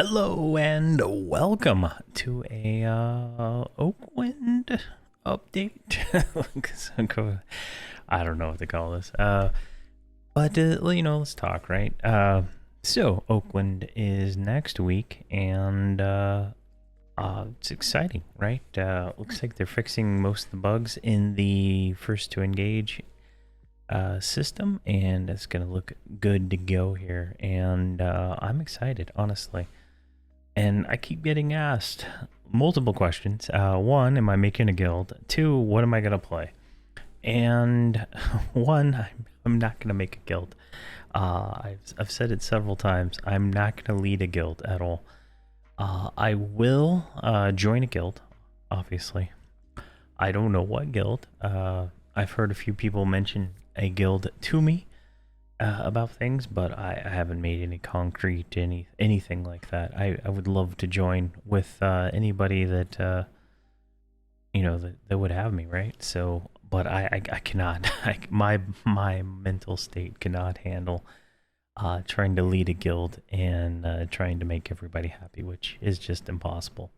Hello and welcome to a Oakwynd update. I don't know what to call this. But let's talk, right? So Oakwynd is next week, and it's exciting, right? Looks like they're fixing most of the bugs in the first to engage system, and it's gonna look good to go here. And I'm excited, honestly. And I keep getting asked multiple questions. One, am I making a guild? Two, what am I going to play? And one, I'm not going to make a guild. I've said it several times. I'm not going to lead a guild at all. I will join a guild, obviously. I don't know what guild. I've heard a few people mention a guild to me about things, but I haven't made any concrete anything like that. I would love to join with anybody that that would have me, right? So, but I cannot. My mental state cannot handle trying to lead a guild and trying to make everybody happy, which is just impossible.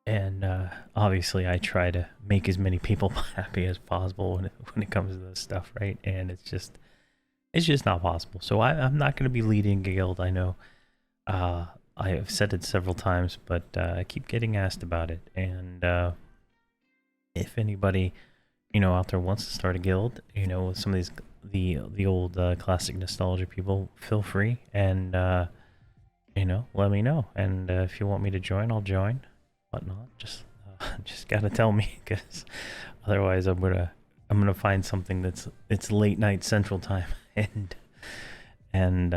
And obviously, I try to make as many people happy as possible when it comes to this stuff, right? And it's just not possible. So I'm not going to be leading a guild. I know I have said it several times, but I keep getting asked about it. And if anybody, out there wants to start a guild, with some of these the old classic nostalgia people, feel free and let me know. And if you want me to join, I'll join. Whatnot, just gotta tell me, because otherwise I'm gonna find something it's late night Central Time and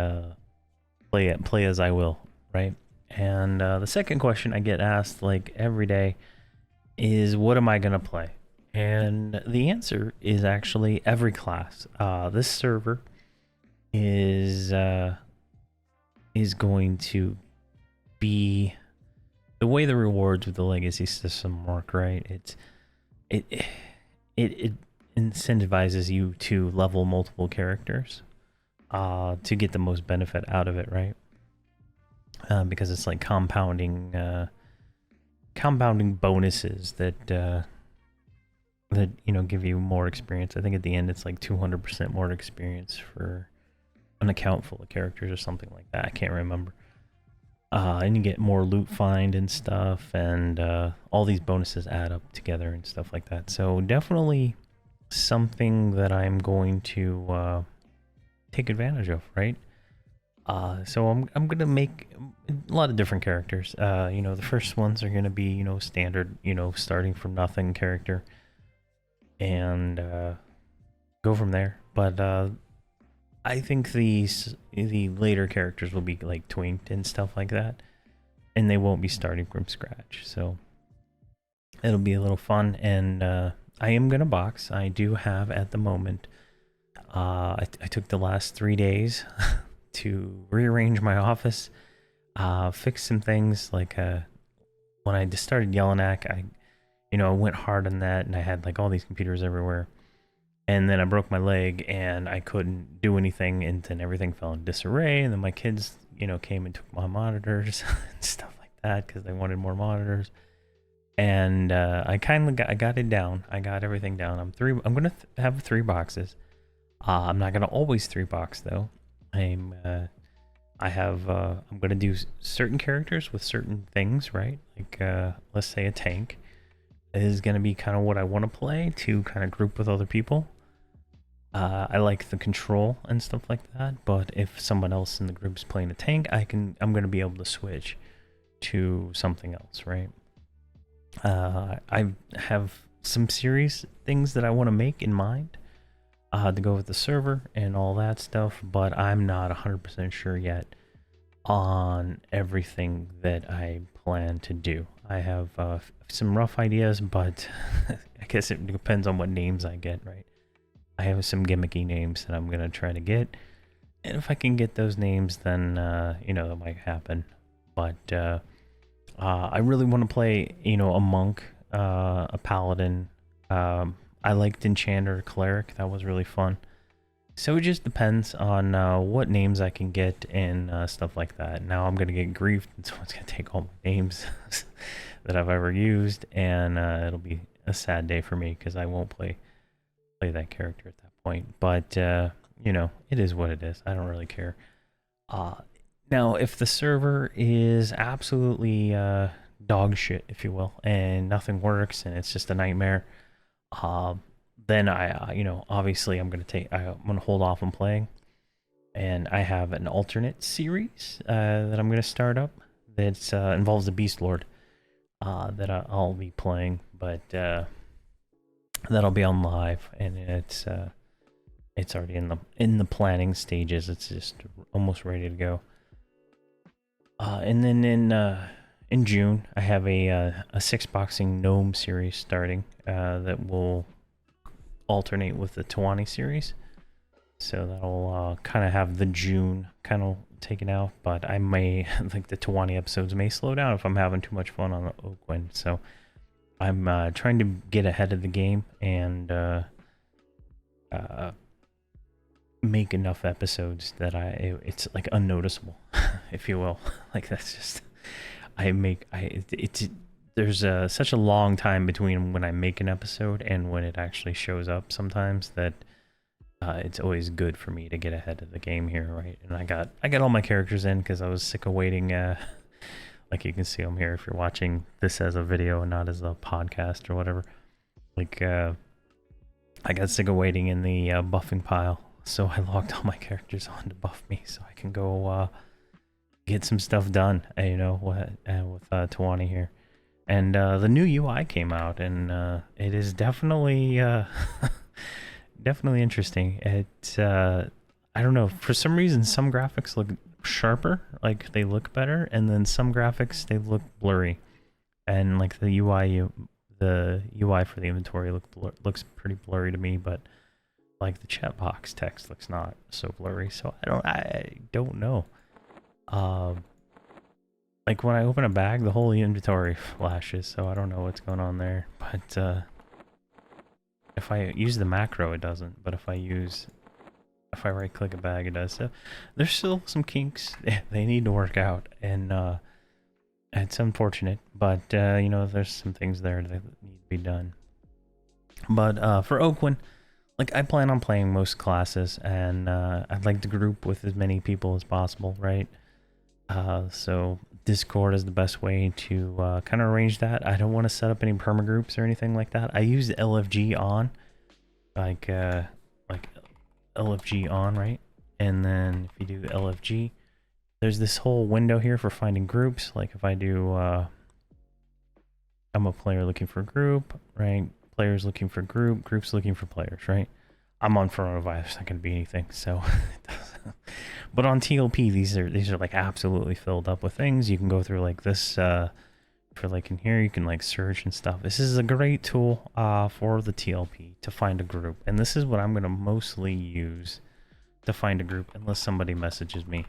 play as I will, right? And the second question I get asked like every day is, what am I gonna play? And the answer is actually every class. This server is going to be the way the rewards with the legacy system work, right? It incentivizes you to level multiple characters to get the most benefit out of it, right? Because it's like compounding bonuses that give you more experience. I think at the end it's like 200% more experience for an account full of characters or something like that. I can't remember. And you get more loot find and stuff, and all these bonuses add up together and stuff like that. So definitely something that I'm going to take advantage of, right? So I'm gonna make a lot of different characters. The first ones are gonna be standard, starting from nothing character, and go from there. But I think the later characters will be like twinked and stuff like that, and they won't be starting from scratch. So it'll be a little fun, and I am gonna box. I do have at the moment. I took the last 3 days to rearrange my office, fix some things. Like when I just started yelling at, I went hard on that, and I had like all these computers everywhere. And then I broke my leg and I couldn't do anything, and then everything fell in disarray. And then my kids, came and took my monitors and stuff like that because they wanted more monitors. And I got it down. I got everything down. I'm gonna have 3 boxes. I'm not gonna always 3 box though. I'm gonna do certain characters with certain things, right? Like let's say a tank is gonna be kind of what I want to play to kind of group with other people. I like the control and stuff like that, but if someone else in the group's playing a tank, I'm going to be able to switch to something else, right? I have some serious things that I want to make in mind to go with the server and all that stuff, but I'm not 100% sure yet on everything that I plan to do. I have some rough ideas, but I guess it depends on what names I get, right? I have some gimmicky names that I'm gonna try to get, and if I can get those names, then that might happen. But I really want to play, a monk, a paladin. I liked enchanter, cleric. That was really fun. So it just depends on what names I can get and stuff like that. Now I'm gonna get griefed, and someone's gonna take all my names that I've ever used, and it'll be a sad day for me because I won't play that character at that point. But you know, it is what it is. I don't really care. Now, if the server is absolutely dog shit, if you will, and nothing works and it's just a nightmare, then you know, obviously I'm gonna hold off on playing, and I have an alternate series that I'm gonna start up that involves the Beast Lord that I'll be playing, but that'll be on live, and it's already in the planning stages. It's just almost ready to go. And then in June, I have a six boxing gnome series starting that will alternate with the Tawani series. So that'll kind of have the June kind of taken out, but I may, like the Tawani episodes may slow down if I'm having too much fun on the Oakwynd. So I'm trying to get ahead of the game and make enough episodes that it's like unnoticeable, if you will. Like that's just there's such a long time between when I make an episode and when it actually shows up sometimes that it's always good for me to get ahead of the game here, right? And I got all my characters in because I was sick of waiting. Like you can see them here if you're watching this as a video and not as a podcast or whatever. Like I got sick of waiting in the buffing pile, so I logged all my characters on to buff me so I can go get some stuff done, you know, with Tawani here. And the new UI came out, and it is definitely definitely interesting. It I don't know, for some reason some graphics look sharper, like they look better, and then some graphics they look blurry, and like the UI for the inventory looks pretty blurry to me, but like the chat box text looks not so blurry. So I don't know. Like when I open a bag, the whole inventory flashes, so I don't know what's going on there. But if I use the macro, it doesn't. But if I right click a bag, it does. So there's still some kinks they need to work out, and it's unfortunate, but you know, there's some things there that need to be done. But for Oakwynd, like I plan on playing most classes, and I'd like to group with as many people as possible, right? So Discord is the best way to kind of arrange that. I don't want to set up any permagroups or anything like that. I use LFG on, like LFG on, right? And then if you do LFG, there's this whole window here for finding groups. Like if I do, I'm a player looking for a group, right? Players looking for group, groups looking for players, right? I'm on coronavirus, not gonna be anything, so it doesn't. But on TLP, these are like absolutely filled up with things. You can go through like this for like in here, you can like search and stuff. This is a great tool for the TLP to find a group, and this is what I'm gonna mostly use to find a group, unless somebody messages me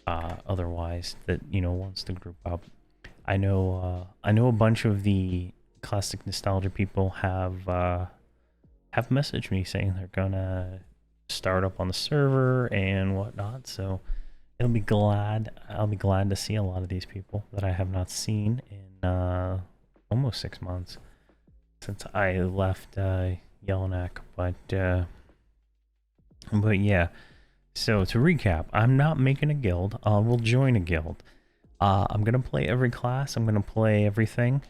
otherwise that, you know, wants to group up. I know a bunch of the classic nostalgia people have messaged me saying they're gonna start up on the server and whatnot, so I'll be glad to see a lot of these people that I have not seen in almost 6 months since I left Yellowknack. But yeah, so to recap, I'm not making a guild. We'll join a guild. I'm gonna play every class, I'm gonna play everything.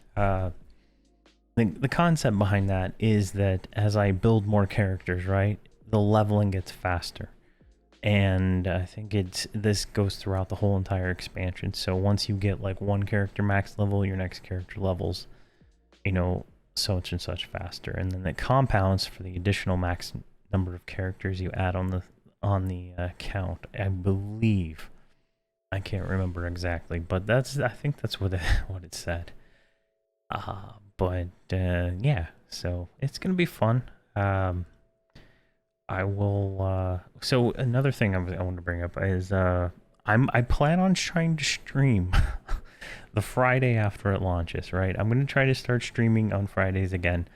The concept behind that is that as I build more characters, right, the leveling gets faster. And I think this goes throughout the whole entire expansion. So once you get like one character max level, your next character levels, you know, such and such faster. And then it compounds for the additional max number of characters you add on the count. I believe, I can't remember exactly, but I think that's what it said. But yeah, so it's gonna be fun. I will. So another thing I want to bring up is I plan on trying to stream the Friday after it launches. Right, I'm gonna try to start streaming on Fridays again.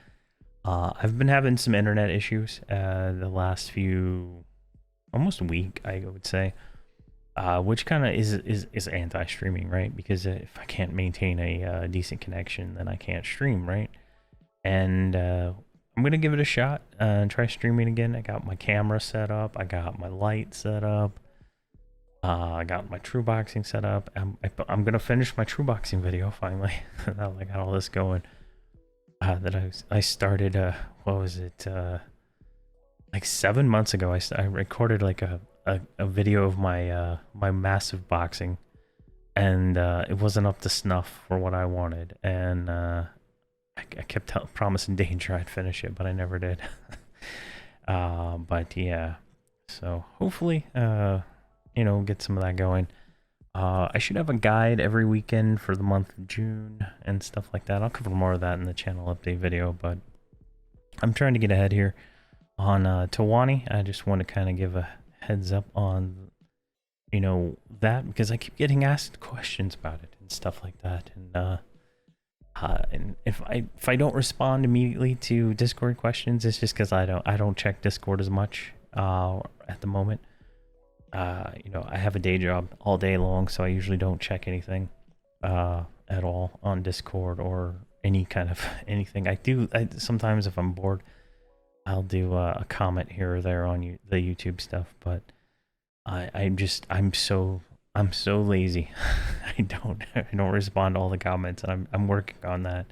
I've been having some internet issues the last few almost a week, I would say. Which kind of is anti-streaming, right? Because if I can't maintain a decent connection, then I can't stream, right? And I'm gonna give it a shot and try streaming again. I got my camera set up, I got my light set up, I got my true boxing set up. I'm gonna finish my true boxing video finally. Now I got all this going. That I started. What was it? Like 7 months ago. I recorded like a video of my my massive boxing, and it wasn't up to snuff for what I wanted, and I kept promising Danger I'd finish it, but I never did. But yeah, so hopefully you know, get some of that going. I should have a guide every weekend for the month of June and stuff like that. I'll cover more of that in the channel update video, but I'm trying to get ahead here on Tawani. I just want to kind of give a heads up on, you know, that, because I keep getting asked questions about it and stuff like that, and if I don't respond immediately to Discord questions, it's just because I don't check Discord as much at the moment. You know, I have a day job all day long, so I usually don't check anything at all on Discord or any kind of anything. I sometimes, if I'm bored, I'll do a comment here or there on the YouTube stuff, but I'm so lazy. I don't respond to all the comments, and I'm working on that.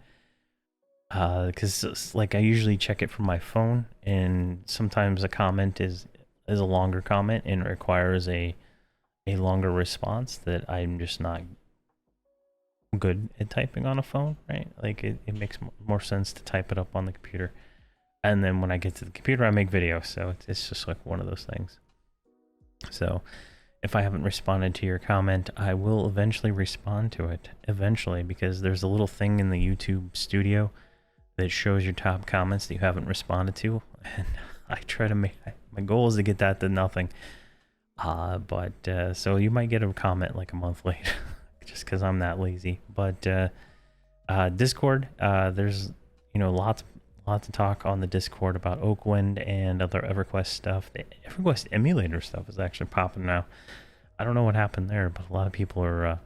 Because like I usually check it from my phone, and sometimes a comment is a longer comment and requires a longer response that I'm just not good at typing on a phone, right? Like it makes more sense to type it up on the computer, and then when I get to the computer I make videos, so it's just like one of those things. So if I haven't responded to your comment, I will eventually respond to it eventually, because there's a little thing in the YouTube studio that shows your top comments that you haven't responded to, and I try to make, my goal is to get that to nothing. So you might get a comment like a month late just because I'm that lazy. But Discord, there's, you know, lots of talk on the Discord about Oakwynd and other Everquest stuff. The Everquest emulator stuff is actually popping now. I don't know what happened there, but a lot of people are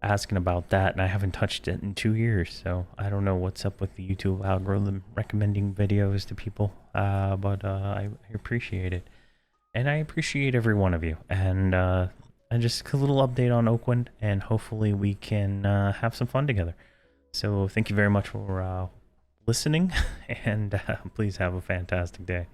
asking about that, and I haven't touched it in 2 years, so I don't know what's up with the YouTube algorithm recommending videos to people, but I appreciate it, and I appreciate every one of you, and just a little update on Oakwynd, and hopefully we can have some fun together. So thank you very much for listening, and please have a fantastic day.